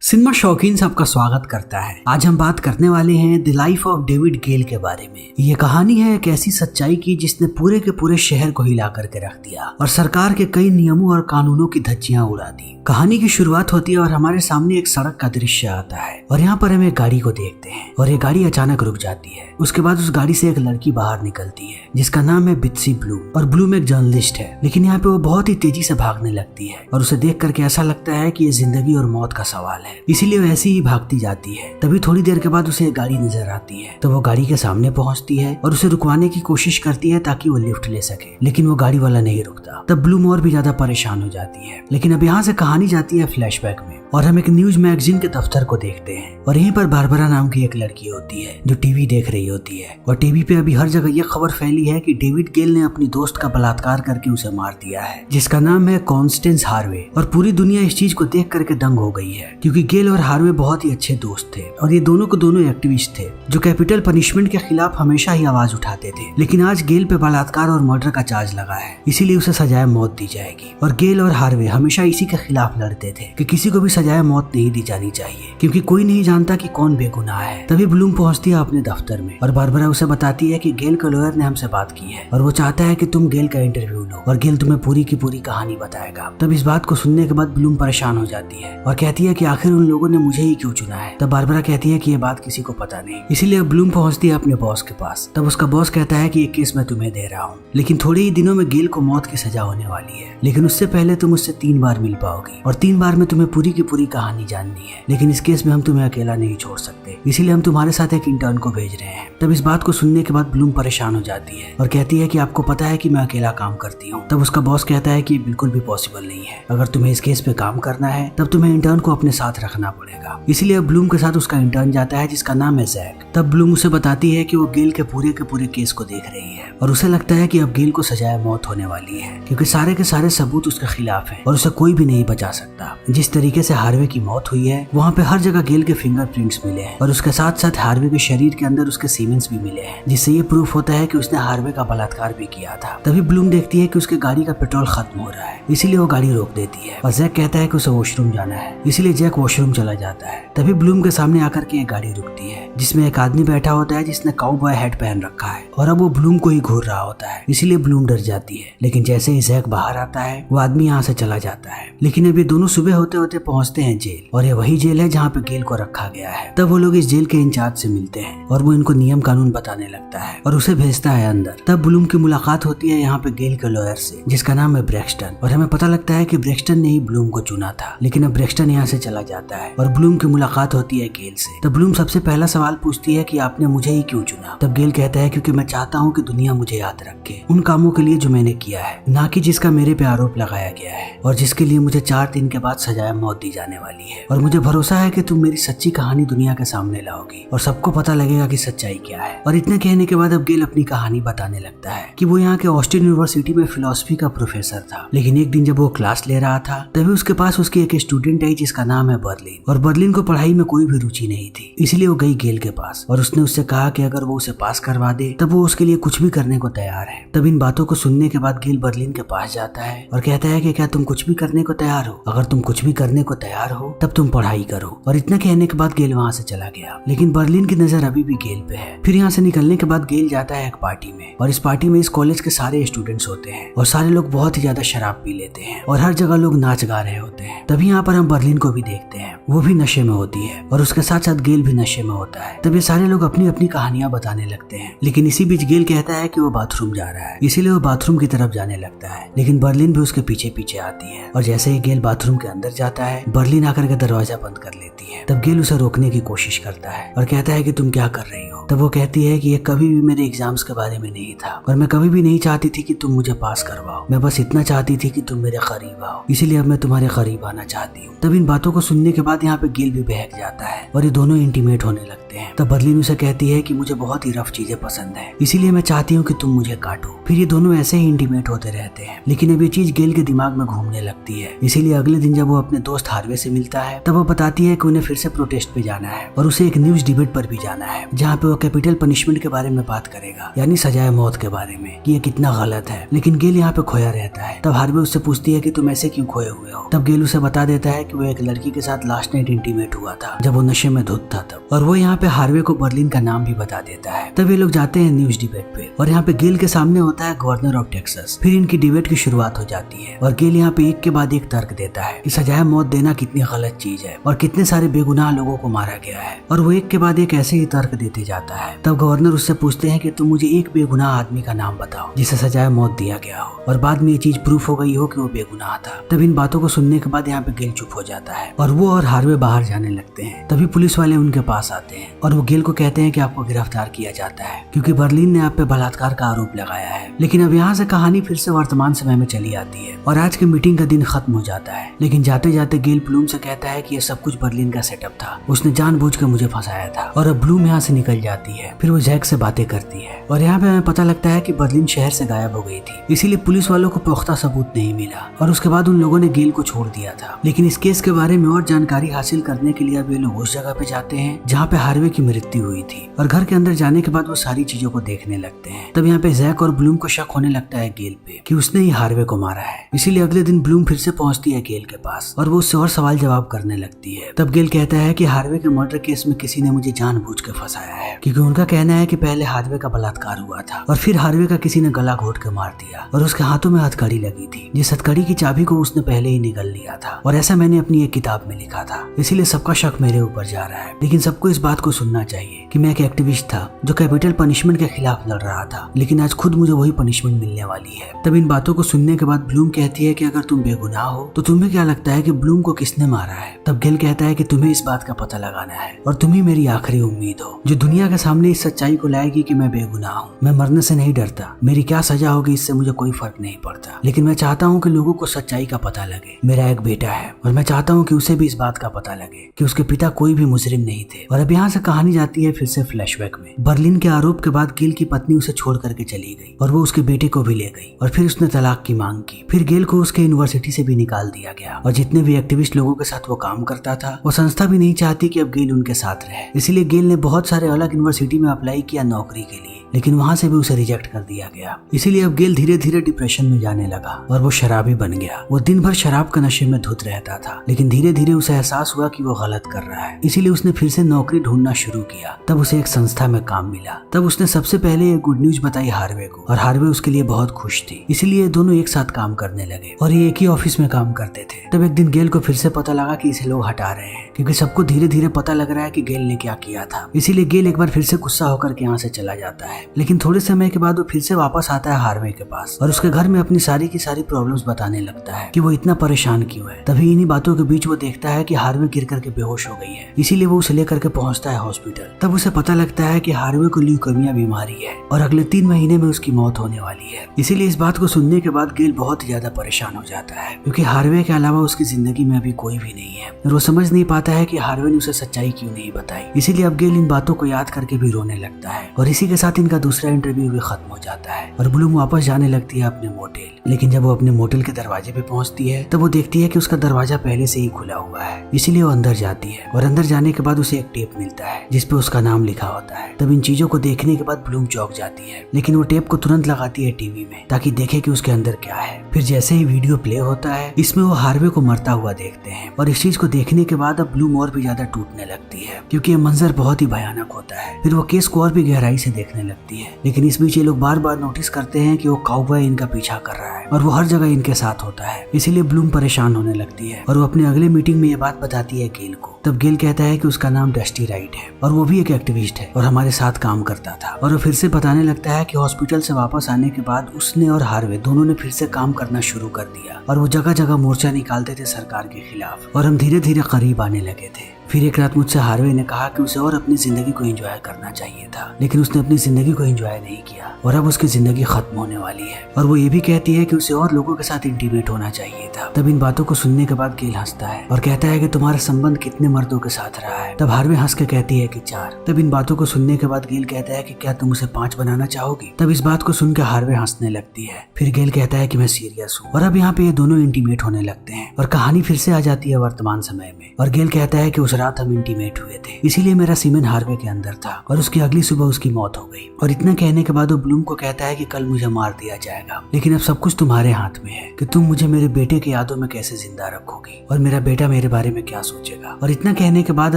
Cinema शौकीन से आपका स्वागत करता है। आज हम बात करने वाले हैं द लाइफ ऑफ डेविड गेल के बारे में। ये कहानी है एक ऐसी सच्चाई की जिसने पूरे के पूरे शहर को हिला करके रख दिया और सरकार के कई नियमों और कानूनों की धज्जियां उड़ा दी। कहानी की शुरुआत होती है और हमारे सामने एक सड़क का दृश्य आता है और यहाँ पर हम एक गाड़ी को देखते हैं और ये गाड़ी अचानक रुक जाती है। उसके बाद उस गाड़ी से एक लड़की बाहर निकलती है जिसका नाम है बित्सी ब्लूम और ब्लूम एक जर्नलिस्ट है, लेकिन यहाँ पे वो बहुत ही तेजी से भागने लगती है और उसे देख करके ऐसा लगता है कि ये जिंदगी और मौत का सवाल है, इसीलिए वो ऐसी ही भागती जाती है। तभी थोड़ी देर के बाद उसे एक गाड़ी नजर आती है तो वो गाड़ी के सामने पहुंचती है और उसे रुकवाने की कोशिश करती है ताकि वो लिफ्ट ले सके, लेकिन वो गाड़ी वाला नहीं रुकता। तब ब्लूम और भी ज्यादा परेशान हो जाती है। लेकिन अब यहाँ से कहानी जाती है फ्लैशबैक में और हम एक न्यूज मैगजीन के दफ्तर को देखते हैं और यहीं पर बारबरा नाम की एक लड़की होती है जो टीवी देख रही होती है और टीवी पे अभी हर जगह ये खबर फैली है कि डेविड गेल ने अपनी दोस्त का बलात्कार करके उसे मार दिया है जिसका नाम है कॉन्स्टेंस हार्वे। और पूरी दुनिया इस चीज को देख करके दंग हो गई है क्योंकि गेल और हार्वे बहुत ही अच्छे दोस्त थे और ये दोनों को दोनों एक्टिविस्ट थे जो कैपिटल पनिशमेंट के खिलाफ हमेशा ही आवाज उठाते थे। लेकिन आज गेल पे बलात्कार और मर्डर का चार्ज लगा है, इसीलिए उसे सजाए मौत दी जाएगी। और गेल और हार्वे हमेशा इसी के खिलाफ लड़ते थे कि किसी को भी सजाए मौत नहीं दी जानी चाहिए क्योंकि कोई नहीं जानता कि कौन बेगुनाह है। तभी ब्लूम पहुंचती है अपने दफ्तर में और बारबरा उसे बताती है कि गेल के लॉयर ने हमसे बात की है और वो चाहता है कि तुम गेल का इंटरव्यू लो और गेल तुम्हें पूरी की पूरी कहानी बताएगा। तब इस बात को सुनने के बाद ब्लूम परेशान हो जाती है और कहती है कि आखिर उन लोगों ने मुझे ही क्यों चुना है। तब बारबरा कहती है कि ये बात किसी को पता नहीं, इसीलिए ब्लूम पहुंचती है अपने बॉस के पास। तब उसका बॉस कहता है कि ये केस मैं तुम्हें दे रहा हूँ, लेकिन थोड़े ही दिनों में गेल को मौत की सजा होने वाली है, लेकिन उससे पहले तुम उससे 3 बार मिल पाओगी और 3 बार में तुम्हें पूरी की पूरी कहानी जाननी है। लेकिन इस केस में हम तुम्हें अकेला नहीं छोड़ सकते, इसीलिए हम तुम्हारे साथ एक इंटर्न को भेज रहे हैं। तब इस बात को सुनने के बाद ब्लूम परेशान हो जाती है और कहती है कि आपको पता है कि मैं अकेला काम करती हूँ। तब उसका बॉस कहता है कि बिल्कुल भी पॉसिबल नहीं है, अगर तुम्हें इस केस पे काम करना है तब तुम्हें इंटर्न को अपने साथ रखना पड़ेगा। इसीलिए ब्लूम के साथ उसका इंटर्न जाता है जिसका नाम है जैक। तब ब्लूम उसे बताती है कि वो गेल के पूरे केस को देख रही है और उसे लगता है कि अब गेल को सजाए मौत होने वाली है क्योंकि सारे के सारे सबूत उसके खिलाफ हैं और उसे कोई भी नहीं बचा सकता। जिस तरीके से हार्वे की मौत हुई है वहाँ पे हर जगह गेल के फिंगरप्रिंट्स मिले हैं और उसके साथ साथ हार्वे के शरीर के अंदर उसके सीमेंस भी मिले हैं, जिससे ये प्रूफ होता है कि उसने हार्वे का बलात्कार भी किया था। तभी ब्लूम देखती है कि उसके गाड़ी का पेट्रोल खत्म हो रहा है, इसीलिए वो गाड़ी रोक देती है और जैक कहता है कि उसे वॉशरूम जाना है, इसीलिए जैक वॉशरूम चला जाता है। तभी ब्लूम के सामने आकर के एक गाड़ी रुकती है जिसमें एक आदमी बैठा होता है जिसने काउबॉय हैट पहन रखा है और अब वो ब्लूम को ही घूर रहा होता है, इसीलिए ब्लूम डर जाती है। लेकिन जैसे ही जैक बाहर आता है वो आदमी यहाँ से चला जाता है। लेकिन अब ये दोनों सुबह होते होते पहुंचते हैं जेल और ये वही जेल है जहाँ पे गेल को रखा गया है। तब वो लोग इस जेल के इंचार्ज से मिलते हैं और वो इनको नियम कानून बताने लगता है और उसे भेजता है अंदर। तब ब्लूम की मुलाकात होती है यहाँ पे गेल के लॉयर से जिसका नाम है ब्रेक्सटन और हमें पता लगता है कि ब्रेक्सटन ने ही ब्लूम को चुना था। लेकिन अब ब्रेक्सटन यहाँ से चला जाता है और ब्लूम की मुलाकात होती है गेल से। तब ब्लूम सबसे पहला सवाल पूछती है कि आपने मुझे ही क्यों चुना। तब गेल कहता है क्योंकि मैं चाहता हूँ कि दुनिया मुझे याद रखे उन कामों के लिए जो मैंने किया है, ना कि जिसका मेरे पे आरोप लगाया गया है और जिसके लिए मुझे 4 दिन के बाद सजाए मौत दी जाने वाली है। और मुझे भरोसा है कि तुम मेरी सच्ची कहानी दुनिया के सामने लाओगी और सबको पता लगेगा कि सच्चाई क्या है। और इतने कहने के बाद अब गेल अपनी कहानी बताने लगता है कि वो यहाँ के ऑस्टिन यूनिवर्सिटी में फिलोसफी का प्रोफेसर था, लेकिन एक दिन जब वो क्लास ले रहा था तभी उसके पास उसकी एक स्टूडेंट आई जिसका नाम है बर्लिन और बर्लिन को पढ़ाई में कोई भी रुचि नहीं थी, इसलिए वो गई गेल के पास और उसने उससे कहा कि अगर वो उसे पास करवा दे तब वो उसके लिए कुछ भी करने को तैयार है। तब इन बातों को सुनने के बाद गेल बर्लिन के पास जाता है और कहता है कि क्या तुम कुछ भी करने को तैयार हो? अगर तुम कुछ भी करने को तैयार हो तब तुम पढ़ाई करो। और इतना कहने के बाद गेल वहाँ से चला गया, लेकिन बर्लिन की नजर अभी भी गेल पे है। फिर यहाँ से निकलने के बाद गेल जाता है एक पार्टी में और इस पार्टी में इस कॉलेज के सारे स्टूडेंट्स होते हैं और सारे लोग बहुत ही ज्यादा शराब पी लेते हैं और हर जगह लोग नाच गा रहे होते हैं। तभी यहाँ पर हम बर्लिन को भी देखते हैं, वो भी नशे में होती है और उसके साथ साथ गेल भी नशे में होता है। तब ये सारे लोग अपनी अपनी कहानियां बताने लगते हैं, लेकिन इसी बीच गेल कहता है कि वो बाथरूम जा रहा है, इसीलिए वो बाथरूम की तरफ जाने लगता है। लेकिन बर्लिन भी उसके पीछे पीछे आती है और जैसे ही गेल बाथरूम के अंदर जाता है बर्लिन आकर के दरवाजा बंद कर लेती है। तब गेल उसे रोकने की कोशिश करता है और कहता है कि तुम क्या कर रही हो। तब वो कहती है कि ये कभी भी मेरे एग्जाम्स के बारे में नहीं था और मैं कभी भी नहीं चाहती थी कि तुम मुझे पास करवाओ, मैं बस इतना चाहती थी कि तुम मेरे करीब आओ, इसीलिए अब मैं तुम्हारे करीब आना चाहती हूँ। तब इन बातों को सुनने के बाद यहाँ पे गेल भी बहक जाता है और ये दोनों इंटीमेट होने लगते हैं। लगते हैं। तब बर्लिन उसे कहती है कि मुझे बहुत ही रफ चीजें पसंद है, इसीलिए मैं चाहती हूँ कि तुम मुझे काटो। फिर ये दोनों ऐसे ही इंटीमेट होते रहते हैं, लेकिन अब ये चीज गेल के दिमाग में घूमने लगती है। इसीलिए अगले दिन जब वो अपने दोस्त हार्वे से मिलता है तब वो बताती है कि उन्हें फिर से प्रोटेस्ट पे जाना है और उसे एक न्यूज डिबेट पर भी जाना है, जहाँ पे वो कैपिटल पनिशमेंट के बारे में बात करेगा, यानी सजाए मौत के बारे में, कि ये कितना गलत है। लेकिन गेल यहाँ पे खोया रहता है। तब हार्वे उससे पूछती है कि तुम ऐसे क्यों खोए हुए हो। तब गेल उसे बता देता है कि वो एक लड़की के साथ लास्ट नाइट इंटीमेट हुआ था जब वो नशे में धुत था तब, और वो यहाँ पे हार्वे को बर्लिन का नाम भी बता देता है। तब ये लोग जाते हैं न्यूज डिबेट पे और यहाँ पे गेल के सामने होता है गवर्नर ऑफ टेक्सास। फिर इनकी डिबेट की शुरुआत हो जाती है और गेल यहाँ पे एक के बाद एक तर्क देता है कि सजाए मौत देना कितनी गलत चीज है और कितने सारे बेगुनाह लोगों को मारा गया है, और वो एक के बाद एक ऐसे ही तर्क देते जाता है। तब गवर्नर उससे पूछते हैं कि तुम मुझे एक बेगुनाह आदमी का नाम बताओ जिसे सजाए मौत दिया गया हो और बाद में ये चीज प्रूफ हो गई हो कि वो बेगुनाह था। तब इन बातों को सुनने के बाद यहाँ पे गेल चुप हो जाता है और वो और हार्वे बाहर जाने लगते हैं। तभी पुलिस वाले उनके पास आते हैं और वो गेल को कहते हैं कि आपको गिरफ्तार किया जाता है क्योंकि बर्लिन ने आप पे बलात्कार का आरोप लगाया है। लेकिन अब यहाँ से कहानी फिर से वर्तमान समय में चली आती है और आज की मीटिंग का दिन खत्म हो जाता है। लेकिन जाते जाते गेल ब्लूम से कहता है कि ये सब कुछ बर्लिन का सेटअप था, उसने जानबूझ के मुझे फंसाया था। और अब ब्लूम यहाँ से निकल जाती है। फिर वो जैक से बातें करती है और यहाँ पे हमें पता लगता है कि बर्लिन शहर से गायब हो गई थी, इसीलिए पुलिस वालों को पुख्ता सबूत नहीं मिला और उसके बाद उन लोगों ने गेल को छोड़ दिया था। लेकिन इस केस के बारे में और जानकारी हासिल करने के लिए अब ये लोग उस जगह पे जाते हैं जहाँ पे हार्वे की मृत्यु हुई थी और घर के अंदर जाने के बाद वो सारी चीजों को देखने लगते हैं। तब यहाँ पे जैक और ब्लूम को शक होने लगता है गेल पे कि उसने ही हार्वे को मारा है। इसीलिए अगले दिन ब्लूम फिर से पहुंचती है गेल के पास और वो उससे और सवाल जवाब करने लगती है। तब गेल कहता है कि हार्वे के मर्डर केस में किसी ने मुझे जानबूझ के फंसाया है, क्योंकि उनका कहना है कि पहले हार्वे का बलात्कार हुआ था और फिर हार्वे का किसी ने गला घोट के मार दिया और उसके हाथों में हथकड़ी लगी थी, जिस हथकड़ी की चाबी को उसने पहले ही निगल लिया था और ऐसा मैंने अपनी एक किताब में लिखा था। इसीलिए सबका शक मेरे ऊपर जा रहा है। लेकिन सबको इस बात को सुनना चाहिए कि मैं एक एक्टिविस्ट था जो कैपिटल पनिशमेंट के खिलाफ लड़ रहा था, लेकिन आज खुद मुझे वही पनिशमेंट मिलने वाली है। तब इन बातों को सुनने के बाद ब्लूम कहती है कि अगर तुम बेगुनाह हो तो तुम्हें क्या लगता है कि ब्लूम को किसने मारा है। तब गेल कहता है कि तुम्हें इस बात का पता लगाना है और तुम ही मेरी आखिरी उम्मीद हो जो दुनिया के सामने इस सच्चाई को लाएगी कि मैं बेगुनाह हूँ। मैं मरने से नहीं डरता, मेरी क्या सजा होगी इससे मुझे कोई फर्क नहीं पड़ता, लेकिन मैं चाहता हूँ कि लोगों को सच्चाई का पता लगे। मेरा एक बेटा है और मैं चाहता हूँ कि उसे भी इस बात का पता लगे कि उसके पिता कोई भी मुजरिम नहीं थे। और अब यहाँ से कहानी जाती है फिर से फ्लैशबैक में। बर्लिन के आरोप के बाद गेल की पत्नी उसे छोड़ करके चली गई और वो उसके बेटे को भी ले गई और फिर उसने तलाक की मांग की। फिर गेल को उसके यूनिवर्सिटी से भी निकाल दिया गया और जितने भी एक्टिविस्ट लोगों के साथ वो काम करता था वो संस्था भी नहीं चाहती कि अब गेल उनके साथ रहे। इसीलिए गेल ने बहुत सारे अलग यूनिवर्सिटी में अप्लाई किया नौकरी के लिए, लेकिन वहां से भी उसे रिजेक्ट कर दिया गया। इसीलिए अब गेल धीरे धीरे डिप्रेशन में जाने लगा और वो शराबी बन गया। वो दिन भर शराब के नशे में धुत रहता था, लेकिन धीरे धीरे उसे एहसास हुआ कि वो गलत कर रहा है। इसीलिए उसने फिर से नौकरी ढूंढना शुरू किया। तब उसे एक संस्था में काम मिला। तब उसने सबसे पहले ये गुड न्यूज बताई हार्वे को और हार्वे उसके लिए बहुत खुश थी। इसीलिए दोनों एक साथ काम करने लगे और ये एक ही ऑफिस में काम करते थे। तब एक दिन गेल को फिर से पता लगा कि इसे लोग हटा रहे हैं, क्योंकि सबको धीरे धीरे पता लग रहा है कि गेल ने क्या किया था। इसीलिए गेल एक बार फिर से गुस्सा होकर के यहाँ से चला जाता है। लेकिन थोड़े समय के बाद वो फिर से वापस आता है हार्वे के पास और उसके घर में अपनी सारी की सारी प्रॉब्लम्स बताने लगता है कि वो इतना परेशान क्यों है। तभी इन्हीं बातों के बीच वो देखता है कि हार्वे गिर करके बेहोश हो गई है। इसीलिए वो उसे लेकर के पहुंचता है हॉस्पिटल। तब उसे पता लगता है कि हार्वे को ल्यूकेमिया बीमारी है और अगले 3 महीने में उसकी मौत होने वाली है। इसीलिए इस बात को सुनने के बाद गेल बहुत ही ज्यादा परेशान हो जाता है, क्योंकि हार्वे के अलावा उसकी जिंदगी में अभी कोई भी नहीं है और वो समझ नहीं पाता है कि हार्वे ने उसे सच्चाई क्यों नहीं बताई। इसीलिए अब गेल इन बातों को याद करके भी रोने लगता है और इसी के साथ इनका दूसरा इंटरव्यू भी खत्म हो जाता है और ब्लूम वापस जाने लगती है अपने मोटेल। लेकिन जब वो अपने मोटेल के दरवाजे पे पहुंचती है तब वो देखती है कि उसका दरवाजा पहले से ही खुला हुआ है। इसीलिए वो अंदर जाती है और अंदर जाने के बाद उसे एक टेप मिलता है जिसपे उसका नाम लिखा होता है। तब इन चीजों को देखने के बाद ब्लूम चौंक जाती है, लेकिन वो टेप को तुरंत लगाती है टीवी में ताकि देखे कि उसके अंदर क्या है। फिर जैसे ही वीडियो प्ले होता है इसमें वो हार्वे को मरता हुआ देखते हैं और इस चीज को देखने के बाद अब ब्लूम और भी ज्यादा टूटने लगती है, क्योंकि ये मंजर बहुत ही भयानक होता है। फिर वो केस को और भी गहराई से देखने लगती है, लेकिन इस बीच ये लोग बार बार नोटिस करते हैं कि वो काउबॉय इनका पीछा कर रहा है और वो हर जगह इनके साथ होता है। इसीलिए ब्लूम परेशान होने लगती है और वो अपने अगले मीटिंग में ये बात बताती है गेल को। तब गेल कहता है कि उसका नाम डस्टी राइट है और वो भी एक एक्टिविस्ट है और हमारे साथ काम करता था। और वो फिर से बताने लगता है कि हॉस्पिटल से वापस आने के बाद उसने और हार्वे दोनों ने फिर से काम करना शुरू कर दिया और वो जगह जगह मोर्चा निकालते थे सरकार के खिलाफ और हम धीरे धीरे करीब आने लगे थे। फिर एक रात मुझसे हार्वे ने कहा कि उसे और अपनी जिंदगी को एंजॉय करना चाहिए था, लेकिन उसने अपनी जिंदगी को एंजॉय नहीं किया और अब उसकी जिंदगी खत्म होने वाली है। और वो ये भी कहती है कि उसे और लोगों के साथ इंटीमेट होना चाहिए था। तब इन बातों को सुनने के बाद गेल हंसता है और कहता है कि तुम्हारा संबंध कितने मर्दों के साथ रहा है। तब हार्वे हंस के कहती है कि 4। तब इन बातों को सुनने के बाद गेल कहता है कि क्या तुम उसे 5 बनाना चाहोगी। तब इस बात को सुनकर हार्वे हंसने लगती है। फिर गेल कहता है कि मैं सीरियस हूँ। और अब यहाँ पे ये दोनों इंटीमेट होने लगते हैं और कहानी फिर से आ जाती है वर्तमान समय में। और गेल कहता है कि उस रात हम इंटीमेट हुए थे, इसीलिए मेरा सीमेन हार्वे के अंदर था और उसकी अगली सुबह उसकी मौत हो गई। और इतना कहने के बाद वो ब्लूम को कहता है कि कल मुझे मार दिया जाएगा, लेकिन अब सब कुछ तुम्हारे हाथ में है कि तुम मुझे मेरे बेटे की यादों में कैसे जिंदा रखोगी और मेरा बेटा मेरे बारे में क्या सोचेगा। और इतना कहने के बाद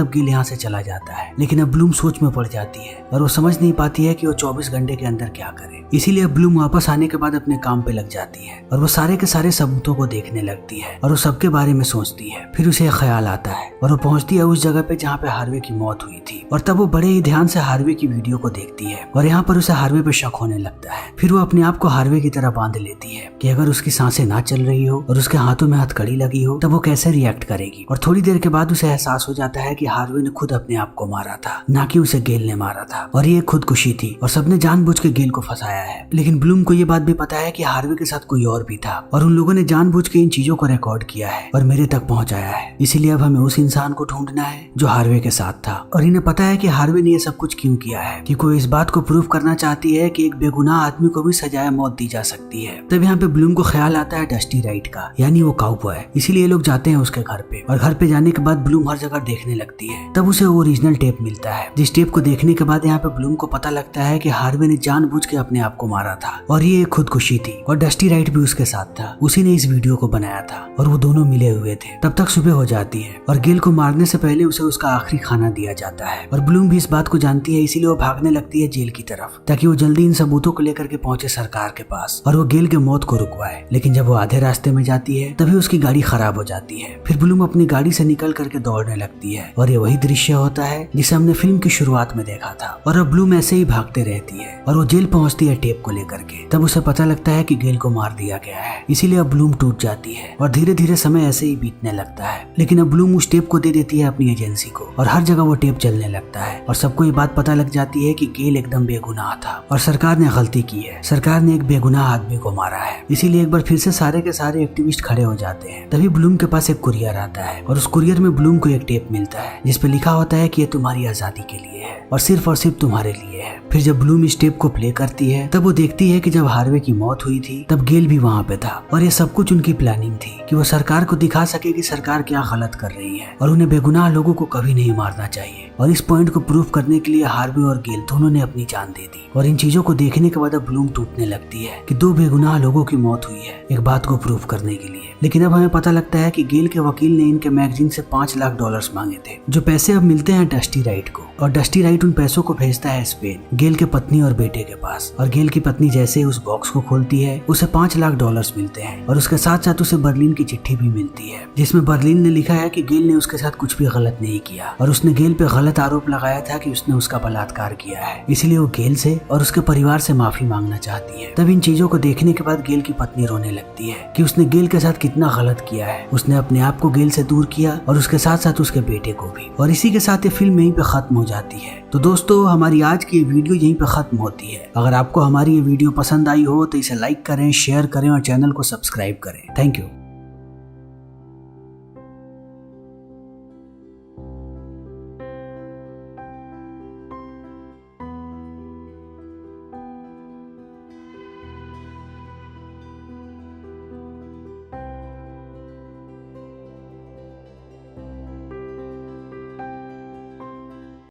अब गेल यहाँ से चला जाता है, लेकिन अब ब्लूम सोच में पड़ जाती है और वो समझ नहीं पाती है कि वो 24 घंटे के अंदर क्या करे। इसीलिए अब ब्लूम वापस आने के बाद अपने काम पे लग जाती है और वो सारे के सारे सबूतों को देखने लगती है और वो सबके बारे में सोचती है। फिर उसे ख्याल आता है और वो पहुंचती है उस जगह पे जहाँ पे हार्वे की मौत हुई थी। और तब वो बड़े ही ध्यान से हार्वे की वीडियो को देखती है और यहाँ पर उसे हार्वे पे शक होने लगता है। फिर वो अपने आप को हार्वे की तरह बांध लेती है कि अगर उसकी सांसें ना चल रही हो और उसके हाथों में हथकड़ी लगी हो तब वो कैसे रिएक्ट करेगी। और थोड़ी देर के बाद उसे एहसास हो जाता है कि हार्वे ने खुद अपने आप को मारा था, ना कि उसे गेल ने मारा था। और ये खुदकुशी थी और सबने जानबूझ के गेल को फंसाया है। लेकिन ब्लूम को ये बात भी पता है कि हार्वे के साथ कोई और भी था और उन लोगों ने जानबूझ के इन चीजों को रिकॉर्ड किया है और मेरे तक पहुंचाया है। इसीलिए अब हमें उस इंसान को ढूंढना है जो हार्वे के साथ था। और इन्हें पता है कि हार्वे ने ये सब कुछ क्यों किया है, कि कोई इस बात को प्रूव करना चाहती है कि एक बेगुनाह आदमी को भी सजाए मौत दी जा सकती है। तब यहाँ पे ब्लूम को ख्याल आता है डस्टी राइट का, यानी वो काउबॉय। इसीलिए लोग जाते हैं उसके घर पे और घर पे जाने के बाद ब्लूम हर जगह देखने लगती है। तब उसे ओरिजिनल टेप मिलता है, जिस टेप को देखने के बाद यहाँ पे ब्लूम को पता लगता है कि हार्वे ने जानबूझ के अपने आप को मारा था और ये एक खुदकुशी थी। और डस्टी राइट भी उसके साथ था, उसी ने इस वीडियो को बनाया था और वो दोनों मिले हुए थे। तब तक सुबह हो जाती है और गेल को मारने से पहले उसे उसका आखिरी खाना दिया जाता है और ब्लूम भी इस बात को जानती है। इसीलिए वो भागने लगती है जेल की तरफ ताकि वो जल्दी इन सबूतों को लेकर के पहुंचे सरकार के पास और वो गेल के मौत को रुकवाए। लेकिन जब वो आधे रास्ते में जाती है तभी उसकी गाड़ी खराब हो जाती है। फिर ब्लूम अपनी गाड़ी से निकल करके दौड़ने लगती है और ये वही दृश्य होता है जिसे हमने फिल्म की शुरुआत में देखा था। और अब ब्लूम ऐसे ही भागते रहती है और वो जेल पहुंचती है टेप को लेकर के। तब उसे पता लगता है कि गेल को मार दिया गया है। इसीलिए अब ब्लूम टूट जाती है और धीरे धीरे समय ऐसे ही बीतने लगता है। लेकिन अब ब्लूम उस टेप को दे देती है अपनी एजेंसी को और हर जगह वो टेप चलने लगता है और सबको ये बात पता लग जाती है कि गेल एकदम बेगुनाह था और सरकार ने गलती की है। सरकार ने एक बेगुनाह आदमी को मारा है। इसीलिए एक बार फिर से सारे के सारे एक्टिविस्ट खड़े हो जाते हैं। तभी ब्लूम के पास एक कुरियर आता है और उस कुरियर में ब्लूम को एक टेप मिलता है जिसपे लिखा होता है कि ये तुम्हारी आजादी के लिए है और सिर्फ तुम्हारे लिए है। फिर जब ब्लूम इस टेप को प्ले करती है तब वो देखती है कि जब हार्वे की मौत हुई थी तब गेल भी वहाँ पे था और ये सब कुछ उनकी प्लानिंग थी कि वो सरकार को दिखा सके कि सरकार क्या गलत कर रही है और उन्हें बेगुनाह लोगों को कभी नहीं मारना चाहिए। और इस पॉइंट को प्रूव करने के लिए हार्वे और गेल दोनों ने अपनी जान दे दी। और इन चीजों को देखने के बाद अब ब्लूम टूटने लगती है कि 2 बेगुनाह लोगों की मौत हुई है एक बात को प्रूव करने के लिए। लेकिन अब हमें पता लगता है कि गेल के वकील ने इनके मैगजीन से $5 लाख मांगे थे, जो पैसे अब मिलते हैं डस्टी राइट को। और डस्टी राइट उन पैसों को भेजता है स्पेन, गेल के पत्नी और बेटे के पास। और गेल की पत्नी जैसे ही उस बॉक्स को खोलती है उसे $5 लाख मिलते हैं और उसके साथ साथ उसे बर्लिन की चिट्ठी भी मिलती है जिसमें बर्लिन ने लिखा है कि गेल ने उसके साथ कुछ भी गलत नहीं किया और उसने गेल पे गलत आरोप लगाया था कि उसने उसका बलात्कार किया है। इसलिए वो गेल से और उसके परिवार से माफी मांगना चाहती है। तब इन चीजों को देखने के बाद गेल की पत्नी रोने लगती है कि उसने गेल के साथ कितना गलत किया है। उसने अपने आप को गेल से दूर किया और उसके साथ साथ उसके बेटे को भी। और इसी के साथ ये फिल्म यहीं पे खत्म हो जाती है। तो दोस्तों हमारी आज की वीडियो यहीं पे खत्म होती है। अगर आपको हमारी ये वीडियो पसंद आई हो तो इसे लाइक करें, शेयर करें और चैनल को सब्सक्राइब करें। Thank you.